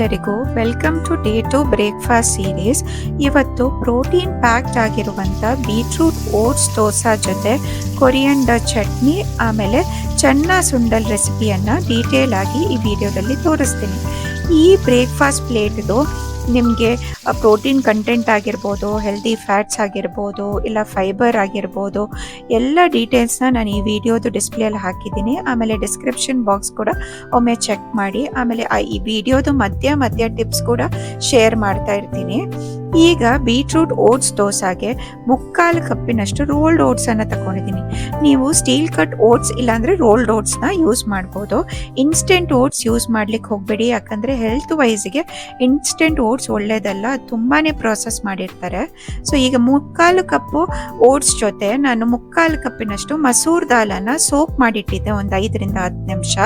ಎಲ್ಲರಿಗೂ welcome to day two breakfast series. ಇವತ್ತು protein packed ಆಗಿರುವಂಥ ಬೀಟ್ರೂಟ್ ಓಟ್ಸ್ ದೋಸಾ ಜೊತೆ ಕೊರಿಯಂಡರ್ ಚಟ್ನಿ ಆಮೇಲೆ ಚೆನ್ನ ಸುಂಡಲ್ ರೆಸಿಪಿಯನ್ನು ಡೀಟೇಲ್ ಆಗಿ ಈ ವಿಡಿಯೋದಲ್ಲಿ ತೋರಿಸ್ತೀನಿ. ಈ ಬ್ರೇಕ್ಫಾಸ್ಟ್ ಪ್ಲೇಟ್ದು ನಿಮಗೆ ಪ್ರೋಟೀನ್ ಕಂಟೆಂಟ್ ಆಗಿರ್ಬೋದು, ಹೆಲ್ದಿ ಫ್ಯಾಟ್ಸ್ ಆಗಿರ್ಬೋದು, ಇಲ್ಲ ಫೈಬರ್ ಆಗಿರ್ಬೋದು, ಎಲ್ಲ ಡೀಟೇಲ್ಸ್ನ ನಾನು ಈ ವಿಡಿಯೋದು ಡಿಸ್ಪ್ಲೇಯಲ್ಲಿ ಹಾಕಿದ್ದೀನಿ. ಆಮೇಲೆ ಡಿಸ್ಕ್ರಿಪ್ಷನ್ ಬಾಕ್ಸ್ ಕೂಡ ಒಮ್ಮೆ ಚೆಕ್ ಮಾಡಿ. ಆಮೇಲೆ ಈ ವಿಡಿಯೋದು ಮಧ್ಯ ಟಿಪ್ಸ್ ಕೂಡ ಶೇರ್ ಮಾಡ್ತಾ ಇರ್ತೀನಿ. ಈಗ ಬೀಟ್ರೂಟ್ ಓಟ್ಸ್ ದೋಸಾಗೆ 3/4 ಕಪ್ಪಿನಷ್ಟು ರೋಲ್ಡ್ ಓಟ್ಸನ್ನು ತಗೊಂಡಿದ್ದೀನಿ. ನೀವು ಸ್ಟೀಲ್ ಕಟ್ ಓಟ್ಸ್ ಇಲ್ಲಾಂದರೆ ರೋಲ್ಡ್ ಓಟ್ಸ್ನ ಯೂಸ್ ಮಾಡ್ಬೋದು. ಇನ್ಸ್ಟೆಂಟ್ ಓಟ್ಸ್ ಯೂಸ್ ಮಾಡ್ಲಿಕ್ಕೆ ಹೋಗಬೇಡಿ, ಯಾಕಂದರೆ ಹೆಲ್ತ್ ವೈಸ್ಗೆ ಇನ್ಸ್ಟೆಂಟ್ ಓಟ್ಸ್ ಒಳ್ಳೇದಲ್ಲ, ತುಂಬಾ ಪ್ರಾಸೆಸ್ ಮಾಡಿರ್ತಾರೆ. ಸೊ ಈಗ 3/4 ಕಪ್ಪು ಓಟ್ಸ್ ಜೊತೆ ನಾನು 3/4 ಕಪ್ಪಿನಷ್ಟು ಮಸೂರ್ ದಾಲನ್ನು ಸೋಕ್ ಮಾಡಿಟ್ಟಿದ್ದೆ ಒಂದು 5ರಿಂದ 10 ನಿಮಿಷ.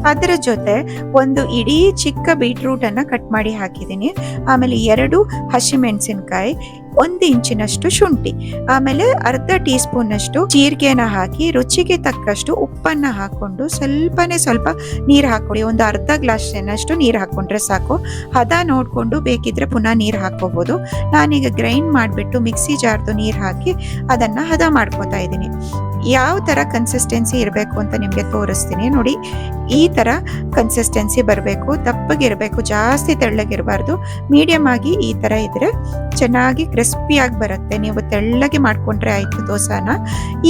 ಅದರ ಜೊತೆ ಒಂದು ಇಡೀ ಚಿಕ್ಕ ಬೀಟ್ರೂಟ್ ಅನ್ನ ಕಟ್ ಮಾಡಿ ಹಾಕಿದ್ದೀನಿ. ಆಮೇಲೆ 2 ಹಸಿಮೆಣಸಿನಕಾಯಿ, 1 ಇಂಚಿನಷ್ಟು ಶುಂಠಿ, ಆಮೇಲೆ ಅರ್ಧ ಟೀ ಸ್ಪೂನ್ ಅಷ್ಟು ಜೀರಿಗೆನ ಹಾಕಿ ರುಚಿಗೆ ತಕ್ಕಷ್ಟು ಉಪ್ಪನ್ನ ಹಾಕೊಂಡು ಸ್ವಲ್ಪ ನೀರು ಹಾಕೊಳ್ಳಿ. ಒಂದು ಅರ್ಧ ಗ್ಲಾಸ್ ಏನಷ್ಟು ನೀರು ಹಾಕೊಂಡ್ರೆ ಸಾಕು. ಹದ ನೋಡ್ಕೊಂಡು ಬೇಕಿದ್ರೆ ಪುನಃ ನೀರು ಹಾಕೋಬಹುದು. ನಾನೀಗ ಗ್ರೈಂಡ್ ಮಾಡಿಬಿಟ್ಟು ಮಿಕ್ಸಿ ಜಾರ್ದು ನೀರು ಹಾಕಿ ಅದನ್ನ ಹದ ಮಾಡ್ಕೋತಾ ಇದ್ದೀನಿ. ಯಾವ ತರ ಕನ್ಸಿಸ್ಟೆನ್ಸಿ ಇರಬೇಕು ಅಂತ ನಿಮಗೆ ತೋರಿಸ್ತೀನಿ ನೋಡಿ. ಈ ತರ ಕನ್ಸಿಸ್ಟೆನ್ಸಿ ಬರಬೇಕು, ದಪ್ಪಗಿರಬೇಕು, ಜಾಸ್ತಿ ತೆಳ್ಳಗಿರಬಾರ್ದು, ಮೀಡಿಯಂ ಆಗಿ ಈ ತರ ಇದ್ರೆ ಚೆನ್ನಾಗಿ ಕ್ರಿಸ್ಪಿಯಾಗಿ ಬರುತ್ತೆ. ನೀವು ತೆಳ್ಳಗೆ ಮಾಡ್ಕೊಂಡ್ರೆ ಆಯ್ತು ದೋಸಾನ.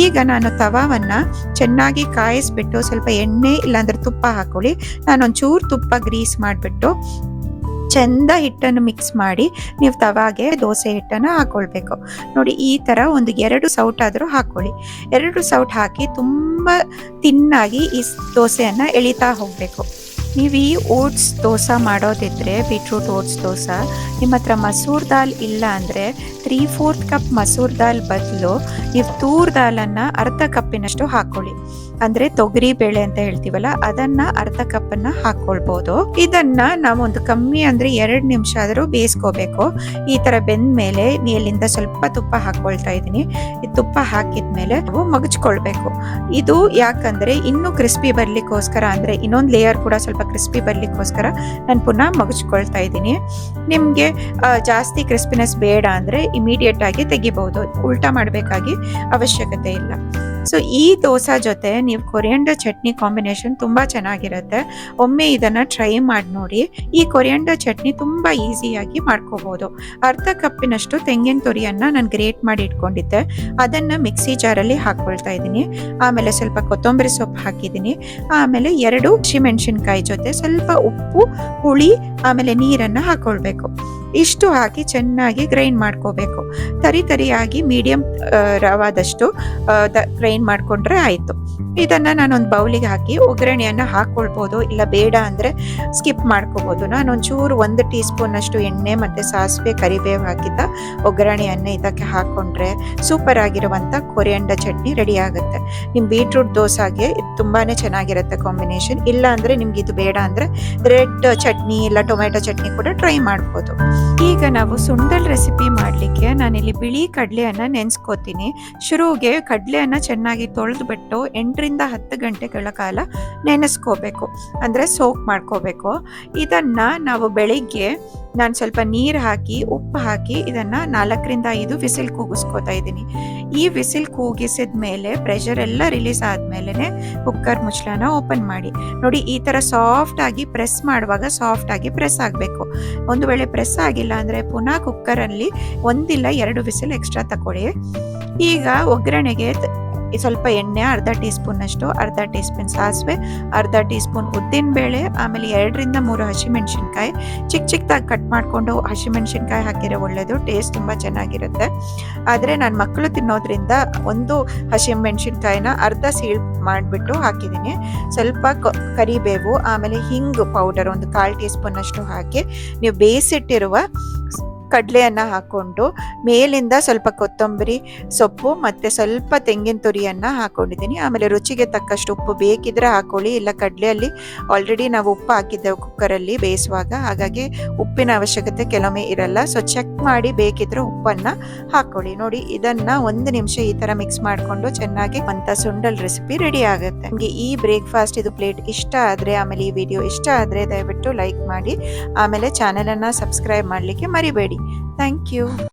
ಈಗ ನಾನು ತವಾವನ್ನ ಚೆನ್ನಾಗಿ ಕಾಯಿಸ್ಬಿಟ್ಟು ಸ್ವಲ್ಪ ಎಣ್ಣೆ ಇಲ್ಲಾಂದ್ರೆ ತುಪ್ಪ ಹಾಕೊಳ್ಳಿ. ನಾನೊಂಚೂರು ತುಪ್ಪ ಗ್ರೀಸ್ ಮಾಡಿಬಿಟ್ಟು ಚೆಂದ ಹಿಟ್ಟನ್ನು ಮಿಕ್ಸ್ ಮಾಡಿ ನೀವು ತವಾಗೆ ದೋಸೆ ಹಿಟ್ಟನ್ನು ಹಾಕೊಳ್ಬೇಕು. ನೋಡಿ ಈ ಥರ ಒಂದು 2 ಸೌಟ್ ಆದರೂ ಹಾಕೊಳ್ಳಿ. 2 ಸೌಟ್ ಹಾಕಿ ತುಂಬ ತಿನ್ನಾಗಿ ಈ ದೋಸೆಯನ್ನು ಎಳಿತಾ ಹೋಗಬೇಕು. ನೀವು ಈ ಓಟ್ಸ್ ದೋಸೆ ಮಾಡೋದಿದ್ರೆ ಬೀಟ್ರೂಟ್ ಓಟ್ಸ್ ದೋಸೆ ನಿಮ್ಮ ಹತ್ರ ಮಸೂರ್ ದಾಲ್ ಇಲ್ಲ ಅಂದರೆ 3/4 ಕಪ್ ಮಸೂರ್ ದಾಲ್ ಬದಲು ನೀವು ತೂರ್ ದಾಲನ್ನು ಅರ್ಧ ಕಪ್ಪಿನಷ್ಟು ಹಾಕೊಳ್ಳಿ. ಅಂದರೆ ತೊಗರಿ ಬೇಳೆ ಅಂತ ಹೇಳ್ತೀವಲ್ಲ, ಅದನ್ನ ಅರ್ಧ ಕಪ್ಪನ್ನ ಹಾಕೊಳ್ಬೋದು. ಇದನ್ನ ನಾವು ಒಂದು ಕಮ್ಮಿ ಅಂದ್ರೆ 2 ನಿಮಿಷ ಆದರೂ ಬೇಯಿಸ್ಕೋಬೇಕು. ಈ ತರ ಬೆಂದ ಮೇಲೆ ಮೇಲಿಂದ ಸ್ವಲ್ಪ ತುಪ್ಪ ಹಾಕೊಳ್ತಾ ಇದ್ದೀನಿ. ಈ ತುಪ್ಪ ಹಾಕಿದ್ಮೇಲೆ ನಾವು ಮಗಚ್ಕೊಳ್ಬೇಕು. ಇದು ಯಾಕಂದ್ರೆ ಇನ್ನೂ ಕ್ರಿಸ್ಪಿ ಬರ್ಲಿಕ್ಕೋಸ್ಕರ, ಅಂದ್ರೆ ಇನ್ನೊಂದು ಲೇಯರ್ ಕೂಡ ಸ್ವಲ್ಪ ಕ್ರಿಸ್ಪಿ ಬರ್ಲಿಕ್ಕೋಸ್ಕರ ನಾನು ಪುನಃ ಮಗಚ್ಕೊಳ್ತಾ ಇದ್ದೀನಿ. ನಿಮ್ಗೆ ಜಾಸ್ತಿ ಕ್ರಿಸ್ಪಿನೆಸ್ ಬೇಡ ಅಂದ್ರೆ ಇಮಿಡಿಯೇಟ್ ಆಗಿ ತೆಗಿಬಹುದು, ಉಲ್ಟಾ ಮಾಡಬೇಕಾಗಿ ಅವಶ್ಯಕತೆ ಇಲ್ಲ. ಸೊ ಈ ದೋಸಾ ಜೊತೆ ನೀವು ಕೊರಿಯಂಡರ್ ಚಟ್ನಿ ಕಾಂಬಿನೇಷನ್ ತುಂಬಾ ಚೆನ್ನಾಗಿರುತ್ತೆ. ಒಮ್ಮೆ ಇದನ್ನ ಟ್ರೈ ಮಾಡಿ ನೋಡಿ. ಈ ಕೊರಿಯಂಡರ್ ಚಟ್ನಿ ತುಂಬಾ ಈಸಿಯಾಗಿ ಮಾಡ್ಕೋಬಹುದು. ಅರ್ಧ ಕಪ್ಪಿನಷ್ಟು ತೆಂಗಿನ ತುರಿಯನ್ನ ನಾನು ಗ್ರೇಟ್ ಮಾಡಿ ಇಟ್ಕೊಂಡಿದ್ದೆ, ಅದನ್ನ ಮಿಕ್ಸಿ ಜಾರಲ್ಲಿ ಹಾಕೊಳ್ತಾ ಇದ್ದೀನಿ. ಆಮೇಲೆ ಸ್ವಲ್ಪ ಕೊತ್ತಂಬರಿ ಸೊಪ್ಪು ಹಾಕಿದ್ದೀನಿ. ಆಮೇಲೆ 2 ಹಸಿಮೆಣಸಿನಕಾಯಿ ಜೊತೆ ಸ್ವಲ್ಪ ಉಪ್ಪು, ಹುಳಿ, ಆಮೇಲೆ ನೀರನ್ನ ಹಾಕೊಳ್ಬೇಕು. ಇಷ್ಟು ಹಾಕಿ ಚೆನ್ನಾಗಿ ಗ್ರೈಂಡ್ ಮಾಡ್ಕೋಬೇಕು. ತರಿಯಾಗಿ ಮೀಡಿಯಂ ರವಾದಷ್ಟು ಗ್ರೈಂಡ್ ಮಾಡ್ಕೊಂಡ್ರೆ ಆಯ್ತು. ಇದನ್ನ ನಾನೊಂದು ಬೌಲಿಗೆ ಹಾಕಿ ಒಗ್ಗರಣೆಯನ್ನ ಹಾಕೊಳ್ಬೋದು, ಇಲ್ಲ ಬೇಡ ಅಂದ್ರೆ ಸ್ಕಿಪ್ ಮಾಡ್ಕೋಬಹುದು. ನಾನೊಂಚೂರು 1 ಟೀ ಸ್ಪೂನ್ ಅಷ್ಟು ಎಣ್ಣೆ ಮತ್ತೆ ಸಾಸಿವೆ ಕರಿಬೇವು ಹಾಕಿದ್ದ ಒಗ್ಗರಣೆಯನ್ನ ಇದಕ್ಕೆ ಹಾಕೊಂಡ್ರೆ ಸೂಪರ್ ಆಗಿರುವಂತ ಕೊರಿಯಂಡರ್ ಚಟ್ನಿ ರೆಡಿ ಆಗುತ್ತೆ. ನಿಮ್ ಬೀಟ್ರೂಟ್ ದೋಸಾಗೆ ಇದು ತುಂಬಾನೇ ಚೆನ್ನಾಗಿರುತ್ತೆ ಕಾಂಬಿನೇಷನ್. ಇಲ್ಲ ಅಂದ್ರೆ ನಿಮ್ಗೆ ಇದು ಬೇಡ ಅಂದ್ರೆ ರೆಡ್ ಚಟ್ನಿ ಇಲ್ಲ ಟೊಮೆಟೊ ಚಟ್ನಿ ಕೂಡ ಟ್ರೈ ಮಾಡ್ಬೋದು. ಈಗ ನಾವು ಸುಂಡಲ್ ರೆಸಿಪಿ ಮಾಡಲಿಕ್ಕೆ ನಾನಿಲ್ಲಿ ಬಿಳಿ ಕಡಲೆಯನ್ನ ನೆನೆಸ್ಕೋತೀನಿ. ಶುರುವಿಗೆ ಕಡಲೆಯನ್ನ ಚೆನ್ನಾಗಿ ತೊಳೆದ್ಬಿಟ್ಟು 8ರಿಂದ 10 ಗಂಟೆಗಳ ಕಾಲ ನೆನೆಸ್ಕೋಬೇಕು, ಅಂದ್ರೆ ಸೋಕ್ ಮಾಡ್ಕೋಬೇಕು. ಇದನ್ನ ನಾವು ಬೆಳಿಗ್ಗೆ ನಾನು ಸ್ವಲ್ಪ ನೀರು ಹಾಕಿ ಉಪ್ಪು ಹಾಕಿ ಇದನ್ನ 4ರಿಂದ 5 ವಿಸಿಲ್ ಕೂಗಿಸ್ಕೋತಾ ಇದ್ದೀನಿ. ಈ ವಿಸಿಲ್ ಕೂಗಿಸಿದ ಮೇಲೆ ಪ್ರೆಷರ್ ಎಲ್ಲ ರಿಲೀಸ್ ಆದ್ಮೇಲೆ ಕುಕ್ಕರ್ ಮುಚ್ಚಳನ ಓಪನ್ ಮಾಡಿ. ನೋಡಿ ಈ ತರ ಸಾಫ್ಟ್ ಆಗಿ ಪ್ರೆಸ್ ಮಾಡುವಾಗ ಸಾಫ್ಟ್ ಆಗಿ ಪ್ರೆಸ್ ಆಗಬೇಕು. ಒಂದು ವೇಳೆ ಪ್ರೆಸ್ ಆಗಿಲ್ಲ ಅಂದ್ರೆ ಪುನಃ ಕುಕ್ಕರ್ ಅಲ್ಲಿ 1 ಇಲ್ಲ 2 ವಿಸಿಲ್ ಎಕ್ಸ್ಟ್ರಾ ತಗೊಳ್ಳಿ. ಈಗ ಒಗ್ಗರಣೆಗೆ ಸ್ವಲ್ಪ ಎಣ್ಣೆ, ಅರ್ಧ ಟೀ ಸ್ಪೂನ್ ಅಷ್ಟು, ಅರ್ಧ ಟೀ ಸ್ಪೂನ್ ಸಾಸಿವೆ, ಅರ್ಧ ಟೀ ಸ್ಪೂನ್ ಉದ್ದಿನ ಬೇಳೆ, ಆಮೇಲೆ 2ರಿಂದ 3 ಹಸಿಮೆಣಸಿನಕಾಯಿ ಚಿಕ್ಕದಾಗಿ ಕಟ್ ಮಾಡಿಕೊಂಡು ಹಸಿಮೆಣಸಿನಕಾಯಿ ಹಾಕಿದ್ರೆ ಒಳ್ಳೇದು, ಟೇಸ್ಟ್ ತುಂಬ ಚೆನ್ನಾಗಿರುತ್ತೆ. ಆದರೆ ನಾನು ಮಕ್ಕಳು ತಿನ್ನೋದ್ರಿಂದ 1 ಹಸಿಮೆಣಸಿನಕಾಯಿನ ಅರ್ಧ ಸೀಳ್ ಮಾಡಿಬಿಟ್ಟು ಹಾಕಿದ್ದೀನಿ. ಸ್ವಲ್ಪ ಕರಿಬೇವು, ಆಮೇಲೆ ಹಿಂಗು ಪೌಡರ್ ಒಂದು 1/4 ಟೀ ಸ್ಪೂನ್ ಅಷ್ಟು ಹಾಕಿ ನೀವು ಬೇಯಿಸಿಟ್ಟಿರುವ ಕಡಲೆಯನ್ನು ಹಾಕ್ಕೊಂಡು ಮೇಲಿಂದ ಸ್ವಲ್ಪ ಕೊತ್ತಂಬರಿ ಸೊಪ್ಪು ಮತ್ತು ಸ್ವಲ್ಪ ತೆಂಗಿನ ತುರಿಯನ್ನು ಹಾಕ್ಕೊಂಡಿದ್ದೀನಿ. ಆಮೇಲೆ ರುಚಿಗೆ ತಕ್ಕಷ್ಟು ಉಪ್ಪು ಬೇಕಿದ್ರೆ ಹಾಕ್ಕೊಳ್ಳಿ, ಇಲ್ಲ ಕಡಲೆಯಲ್ಲಿ ಆಲ್ರೆಡಿ ನಾವು ಉಪ್ಪು ಹಾಕಿದ್ದೆವು ಕುಕ್ಕರಲ್ಲಿ ಬೇಯಿಸುವಾಗ, ಹಾಗಾಗಿ ಉಪ್ಪಿನ ಅವಶ್ಯಕತೆ ಕೆಲವೊಮ್ಮೆ ಇರಲ್ಲ. ಸೊ ಚೆಕ್ ಮಾಡಿ ಬೇಕಿದ್ರೆ ಉಪ್ಪನ್ನು ಹಾಕ್ಕೊಳ್ಳಿ. ನೋಡಿ, ಇದನ್ನು 1 ನಿಮಿಷ ಈ ಥರ ಮಿಕ್ಸ್ ಮಾಡಿಕೊಂಡು ಚೆನ್ನಾಗಿ ಅಂತ ಸುಂಡಲ್ ರೆಸಿಪಿ ರೆಡಿ ಆಗುತ್ತೆ. ನಿಮಗೆ ಈ ಬ್ರೇಕ್ಫಾಸ್ಟ್ ಇದು ಪ್ಲೇಟ್ ಇಷ್ಟ ಆದರೆ, ಆಮೇಲೆ ಈ ವಿಡಿಯೋ ಇಷ್ಟ ಆದರೆ ದಯವಿಟ್ಟು ಲೈಕ್ ಮಾಡಿ, ಆಮೇಲೆ ಚಾನಲನ್ನು ಸಬ್ಸ್ಕ್ರೈಬ್ ಮಾಡಲಿಕ್ಕೆ ಮರಿಬೇಡಿ. Thank you.